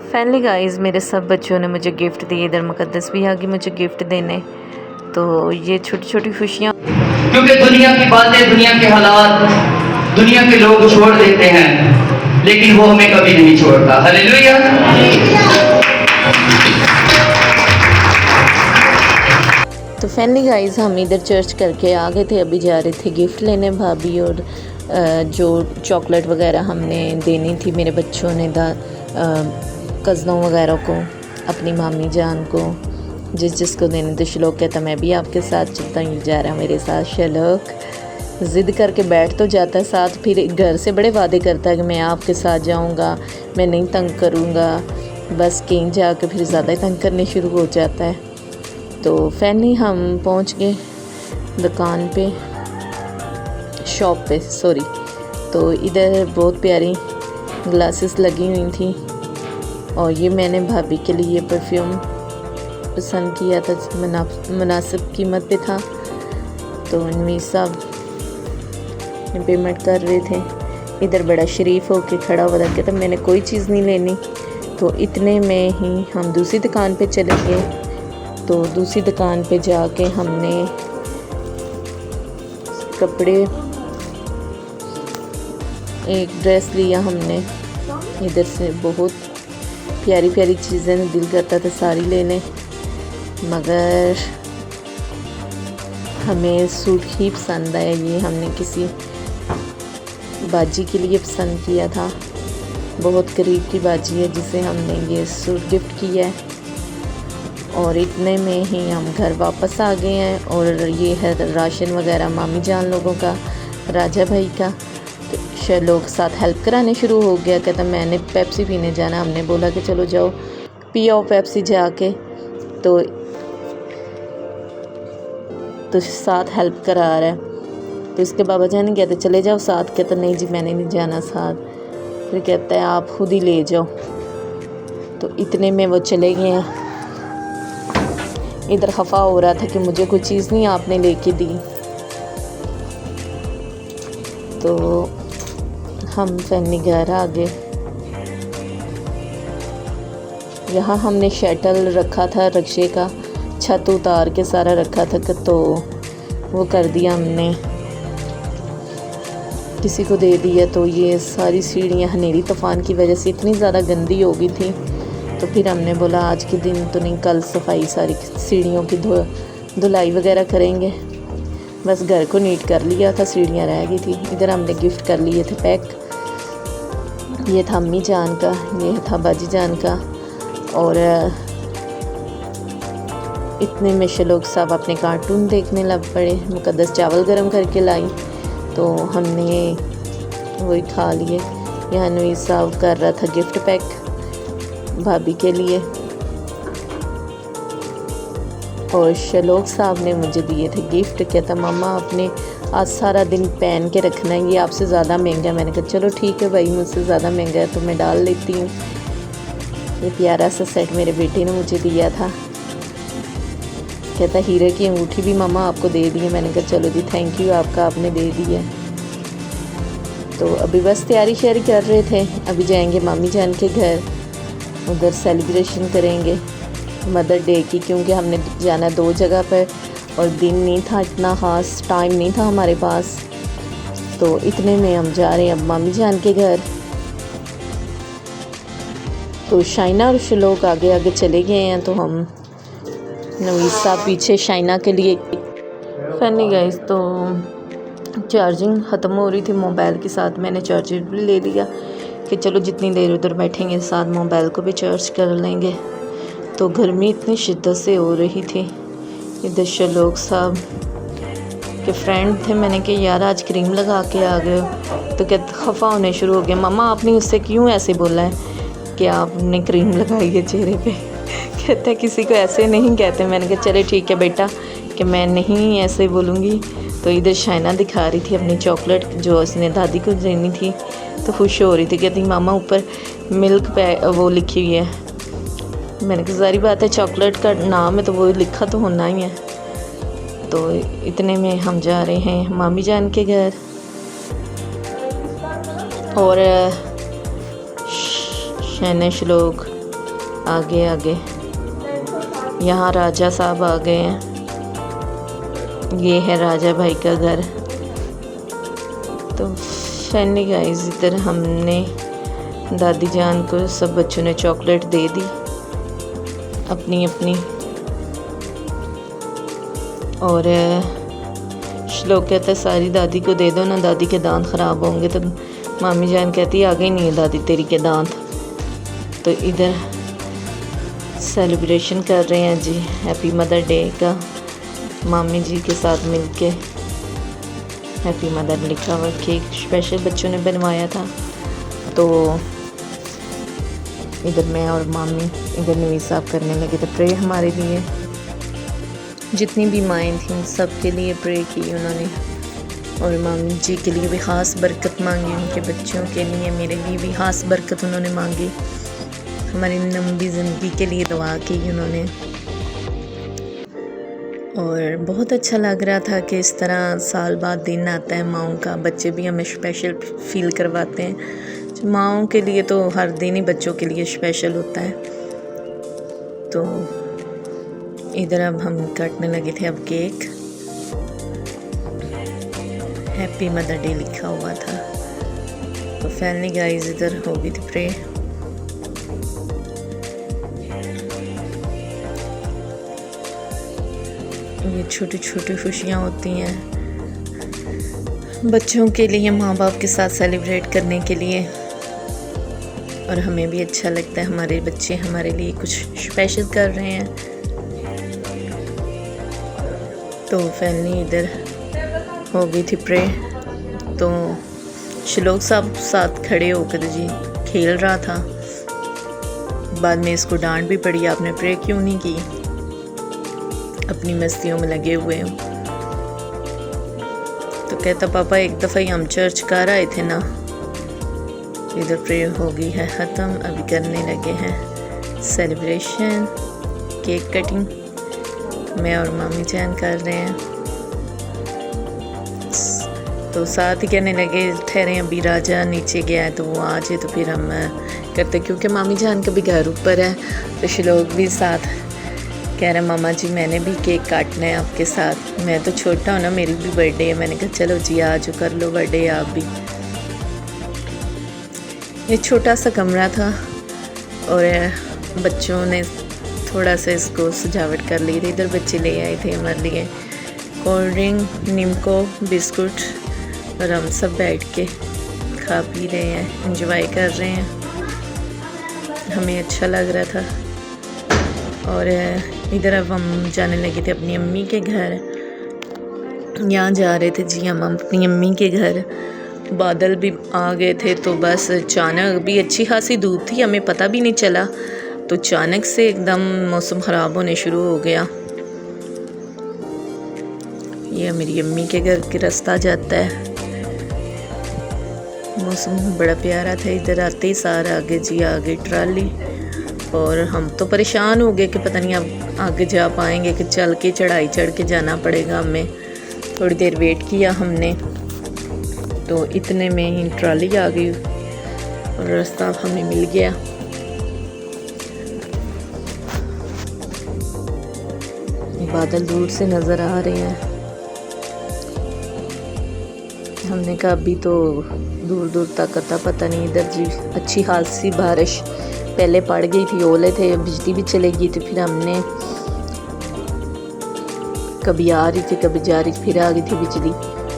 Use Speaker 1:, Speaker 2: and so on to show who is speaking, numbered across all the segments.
Speaker 1: Finally guys मेरे सब बच्चों ने मुझे गिफ्ट दिए। इधर मुकद्दस भी आ गई मुझे गिफ्ट देने। तो ये छोटी छोटी खुशियाँ,
Speaker 2: क्योंकि दुनिया की बातें, दुनिया के हालात, दुनिया के लोग छोड़ देते हैं, लेकिन वो हमें कभी नहीं छोड़ता। हालेलुया।
Speaker 1: तो फाइनली गाइस हम इधर चर्च करके आ गए थे। अभी जा रहे थे गिफ्ट लेने भाभी और जो चॉकलेट वगैरह हमने देनी थी मेरे बच्चों ने कज़नों वगैरह को, अपनी मामी जान को, जिसको देने थे। श्लोक कहता मैं भी आपके साथ चलता हूँ, जा रहा मेरे साथ। श्लोक ज़िद करके बैठ तो जाता है साथ, फिर घर से बड़े वादे करता है कि मैं आपके साथ जाऊँगा, मैं नहीं तंग करूँगा। बस कहीं जाके फिर ज़्यादा ही तंग करने शुरू हो जाता है। तो फाइनली हम पहुँच गए दुकान पे, शॉप पे सॉरी। तो इधर बहुत प्यारी ग्लासेस लगी हुई थी और ये मैंने भाभी के लिए परफ्यूम पसंद किया था, मुनासिब कीमत पे था। तो इनमें सब पेमेंट कर रहे थे। इधर बड़ा शरीफ होके खड़ा हुआ था, कहता मैंने कोई चीज़ नहीं लेनी। तो इतने में ही हम दूसरी दुकान पे चले गए। तो दूसरी दुकान पे जाके हमने कपड़े, एक ड्रेस लिया हमने। इधर से बहुत प्यारी प्यारी चीज़ें, दिल करता था सारी लेने, मगर हमें सूट ही पसंद आया। ये हमने किसी बाजी के लिए पसंद किया था, बहुत करीब की बाजी है जिसे हमने ये सूट गिफ्ट किया है। और इतने में ही हम घर वापस आ गए हैं। और ये है राशन वगैरह मामी जान लोगों का, राजा भाई का। तो लोग साथ हेल्प कराने शुरू हो गया। कहता मैंने पेप्सी पीने जाना। हमने बोला कि चलो जाओ पी आओ पेप्सी जाके। तो साथ हेल्प करा रहा है। तो इसके बाबा जान ने कहते चले जाओ साथ। कहता नहीं जी मैंने नहीं जाना साथ। फिर कहता है आप खुद ही ले जाओ। तो इतने में वो चले गए हैं। इधर खफा हो रहा था कि मुझे कोई चीज़ नहीं आपने लेके दी। तो हम फैमिली घर आ गए। यहाँ हमने शटल रखा था, रक्शे का छत उतार के सारा रखा था, तो वो कर दिया हमने, किसी को दे दिया। तो ये सारी सीढ़ियाँ हनेरी तूफ़ान की वजह से इतनी ज़्यादा गंदी हो गई थी। तो फिर हमने बोला आज के दिन तो नहीं, कल सफाई सारी सीढ़ियों की धुलाई वगैरह करेंगे। बस घर को नीट कर लिया था, सीढ़ियाँ रह गई थी। इधर हमने गिफ्ट कर लिए थे पैक। ये था अम्मी जान का, ये था बाजी जान का। और इतने में लोग सब अपने कार्टून देखने लग पड़े। मुकद्दस चावल गरम करके लाई तो हमने वही खा लिए। यहाँ नवी साहब कर रहा था गिफ्ट पैक भाभी के लिए। और शलोक साहब ने मुझे दिए थे गिफ्ट। कहता मामा आपने आज सारा दिन पहन के रखना है, ये आपसे ज़्यादा महंगा है। मैंने कहा चलो ठीक है भाई, मुझसे ज़्यादा महंगा है तो मैं डाल लेती हूँ। ये प्यारा सा सेट मेरे बेटे ने मुझे दिया था। कहता हीरे की अंगूठी भी मामा आपको दे दी है। मैंने कहा चलो जी थैंक यू आपका, आपने दे दी है। तो अभी बस तैयारी शेयर कर रहे थे। अभी जाएंगे मामी जान के घर, उधर सेलिब्रेशन करेंगे मदर डे की, क्योंकि हमने जाना 2 जगह पर और दिन नहीं था, इतना ख़ास टाइम नहीं था हमारे पास। तो इतने में हम जा रहे हैं अब मामी जान के घर। तो शाइना और श्लोक आगे आगे चले गए हैं, तो हम नवीद साहब पीछे शाइना के लिए। फनी गाइस तो चार्जिंग ख़त्म हो रही थी मोबाइल के साथ, मैंने चार्जर भी ले लिया कि चलो जितनी देर उधर बैठेंगे साथ मोबाइल को भी चार्ज कर लेंगे। तो गर्मी इतनी शिद्दत से हो रही थी। इधर श्लोक साहब के फ्रेंड थे, मैंने कहा यार आज क्रीम लगा के आ गए हो। तो कहते खफा होने शुरू हो गए, मामा आपने उससे क्यों ऐसे बोला है कि आपने क्रीम लगाई है चेहरे पे। कहता है किसी को ऐसे नहीं कहते। मैंने कहा चले ठीक है बेटा कि मैं नहीं ऐसे बोलूँगी। तो इधर शाइना दिखा रही थी अपनी चॉकलेट जो उसने दादी को देनी थी, तो खुश हो रही थी। कहती मामा ऊपर मिल्क वो लिखी हुई है। मैंने कहा सारी बात है, चॉकलेट का नाम है तो वो लिखा तो होना ही है। तो इतने में हम जा रहे हैं मामी जान के घर। और शहने श्लोक आगे आगे यहाँ राजा साहब आ गए हैं। ये है राजा भाई का घर। तो फैमिली गाइस इधर हमने दादी जान को सब बच्चों ने चॉकलेट दे दी अपनी अपनी। और श्लोक कहता है सारी दादी को दे दो ना, दादी के दांत ख़राब होंगे। तो मामी जान कहती है आगे नहीं है दादी तेरी के दांत। तो इधर सेलिब्रेशन कर रहे हैं जी हैप्पी मदर डे का, मामी जी के साथ मिलके हैप्पी मदर लिखा हुआ केक स्पेशल बच्चों ने बनवाया था। तो इधर मैं और मामी इधर नवीद साहब करने लगे थे प्रे हमारे लिए। जितनी भी माएँ थीं सब के लिए प्रे की उन्होंने, और मामी जी के लिए भी ख़ास बरकत मांगी, उनके बच्चों के लिए मेरे लिए भी ख़ास बरकत उन्होंने मांगी, हमारी लंबी ज़िंदगी के लिए दुआ की उन्होंने। और बहुत अच्छा लग रहा था कि इस तरह साल बाद दिन आता है माओं का, बच्चे भी हमें स्पेशल फील करवाते हैं। माओं के लिए तो हर दिन ही बच्चों के लिए स्पेशल होता है। तो इधर अब हम काटने लगे थे अब केक, हैप्पी मदर डे लिखा हुआ था। तो फैमिली गाइस इधर हो गई थी प्रे। ये छोटी छोटी खुशियाँ होती हैं बच्चों के लिए माँ बाप के साथ सेलिब्रेट करने के लिए, और हमें भी अच्छा लगता है हमारे बच्चे हमारे लिए कुछ स्पेशल कर रहे हैं। तो फैमिली इधर हो गई थी प्रे। तो श्लोक साहब साथ खड़े होकर जी खेल रहा था, बाद में इसको डांट भी पड़ी आपने प्रे क्यों नहीं की, अपनी मस्तियों में लगे हुए हो। तो कहता पापा एक दफ़ा ही हम चर्च कर आए थे ना। इधर प्रे हो गई है ख़त्म, अभी करने लगे हैं सेलिब्रेशन, केक कटिंग मैं और मामी जान कर रहे हैं। तो साथ ही कहने लगे ठहरे अभी राजा नीचे गया है तो वो आ जाए तो फिर हम करते, क्योंकि मामी जान का भी घर ऊपर है। तो श्लोक भी साथ कह रहे मामा जी मैंने भी केक काटना है आपके साथ, मैं तो छोटा हूँ ना, मेरी भी बर्थडे है। मैंने कहा चलो जी आज कर लो बर्थडे आप भी। ये छोटा सा कमरा था और बच्चों ने थोड़ा सा इसको सजावट कर ली थी। इधर बच्चे ले आए थे हमारे लिए कोल्ड ड्रिंक, निम्को, बिस्कुट, और हम सब बैठ के खा पी रहे हैं, एंजॉय कर रहे हैं। हमें अच्छा लग रहा था। और इधर अब हम जाने लगे थे अपनी अम्मी के घर। यहाँ जा रहे थे जी हम अपनी अम्मी के घर। बादल भी आ गए थे तो बस अचानक भी अच्छी खासी धूप थी, हमें पता भी नहीं चला। तो अचानक से एकदम मौसम ख़राब होने शुरू हो गया। ये मेरी अम्मी के घर के रास्ता जाता है। मौसम बड़ा प्यारा था। इधर आते ही सार आगे जी आ गई ट्राली, और हम तो परेशान हो गए कि पता नहीं अब आगे जा पाएंगे कि चल के चढ़ाई चढ़ के जाना पड़ेगा हमें। थोड़ी देर वेट किया हमने, तो इतने में ही ट्राली आ गई और रास्ता हमें मिल गया। बादल दूर से नज़र आ रहे हैं। हमने कहा अभी तो दूर दूर तक आता पता नहीं। इधर जी अच्छी खासी बारिश पहले पड़ गई थी, ओले थे, बिजली भी चली गई थी। फिर हमने कभी आ रही थी कभी जा रही थी, फिर आ गई थी बिजली।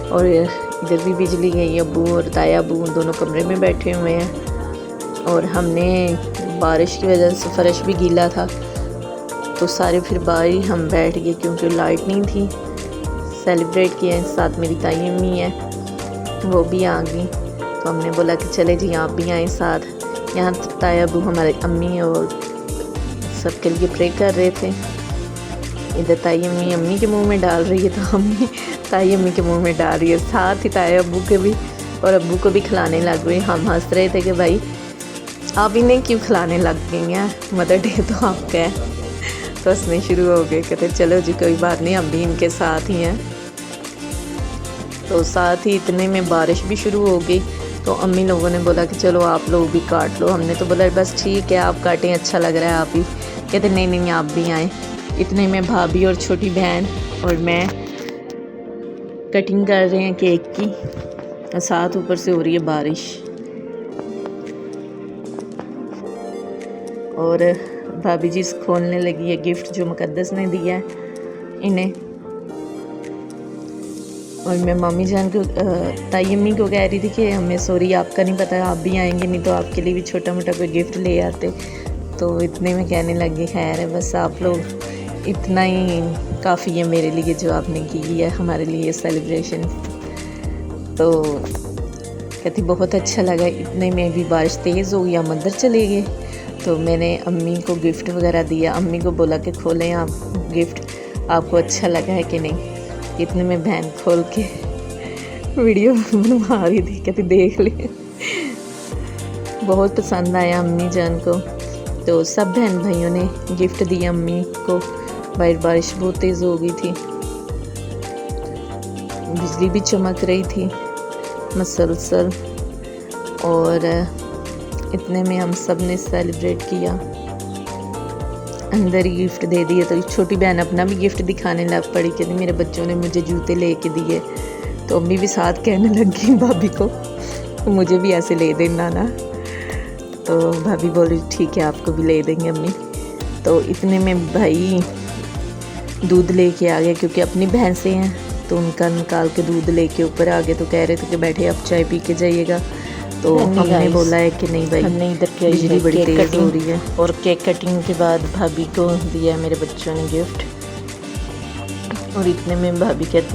Speaker 1: और इधर भी बिजली गई। अब्बू और ताया अब्बू दोनों कमरे में बैठे हुए हैं। और हमने बारिश की वजह से फ़र्श भी गीला था, तो सारे फिर बाहर ही हम बैठ गए क्योंकि लाइट नहीं थी। सेलिब्रेट किया। साथ मेरी ताई अम्मी है, वो भी आ गई। तो हमने बोला कि चले जी आप भी आए साथ। यहाँ ताया अब्बू हमारे अम्मी और सबके लिए प्रे कर रहे थे। इधर ताई अम्मी अम्मी के मुंह में डाल रही है, तो अम्मी ताई अम्मी के मुंह में डाल रही है। साथ ही ताया अब्बू के भी और अब्बू को भी खिलाने लग गए। हम हंस रहे थे कि भाई आप इन्हें क्यों खिलाने लग गई हैं, मदर डे तो आपका है। तो हंसने शुरू हो गए, कहते चलो जी कोई बात नहीं, हम भी इनके साथ ही हैं। तो साथ ही इतने में बारिश भी शुरू हो गई। तो अम्मी लोगों ने बोला कि चलो आप लोग भी काट लो। हमने तो बोला बस ठीक है आप काटें, अच्छा लग रहा है आप ही। कहते नहीं नहीं आप भी आएँ। इतने में भाभी और छोटी बहन और मैं कटिंग कर रहे हैं केक की, और साथ ऊपर से हो रही है बारिश। और भाभी जी खोलने लगी है गिफ्ट जो मुकद्दस ने दिया है इन्हें। और मैं मम्मी जान को ताई अम्मी को कह रही थी कि हमें सॉरी आपका नहीं पता, आप भी आएंगे, नहीं तो आपके लिए भी छोटा मोटा कोई गिफ्ट ले आते। तो इतने में कहने लगे खैर है बस आप लोग इतना ही काफ़ी है मेरे लिए जो आपने की है हमारे लिए सेलिब्रेशन। तो कहती बहुत अच्छा लगा। इतने में भी बारिश तेज़ हो गई, हम अंदर चले गए। तो मैंने अम्मी को गिफ्ट वगैरह दिया। अम्मी को बोला कि खोलें आप गिफ्ट, आपको अच्छा लगा है कि नहीं। इतने में बहन खोल के वीडियो बनवा रही थी, कहती देख ले। बहुत पसंद आया अम्मी जान को। तो सब बहन भाइयों ने गिफ्ट दिया अम्मी को। बाहर बारिश बहुत तेज़ हो गई थी, बिजली भी चमक रही थी मसलसल। और इतने में हम सब ने सेलिब्रेट किया, अंदर ही गिफ्ट दे दिए। तो छोटी बहन अपना भी गिफ्ट दिखाने लग पड़ी, कहती मेरे बच्चों ने मुझे जूते लेके दिए। तो अम्मी भी साथ कहने लगी भाभी को मुझे भी ऐसे ले देना ना। तो भाभी बोली ठीक है आपको भी ले देंगे अम्मी। तो इतने में भाई दूध लेके आ गए, क्योंकि अपनी भैंसें हैं तो उनका निकाल के दूध लेके ऊपर आ गए। तो कह रहे थे कि बैठे आप चाय पी के जाइएगा। तो हमने बोला है कि नहीं भाई, हमने इधर बिजली बड़ी तेज़ हो रही है। और केक कटिंग के बाद भाभी को दिया मेरे बच्चों ने गिफ्ट। और इतने में भाभी कहती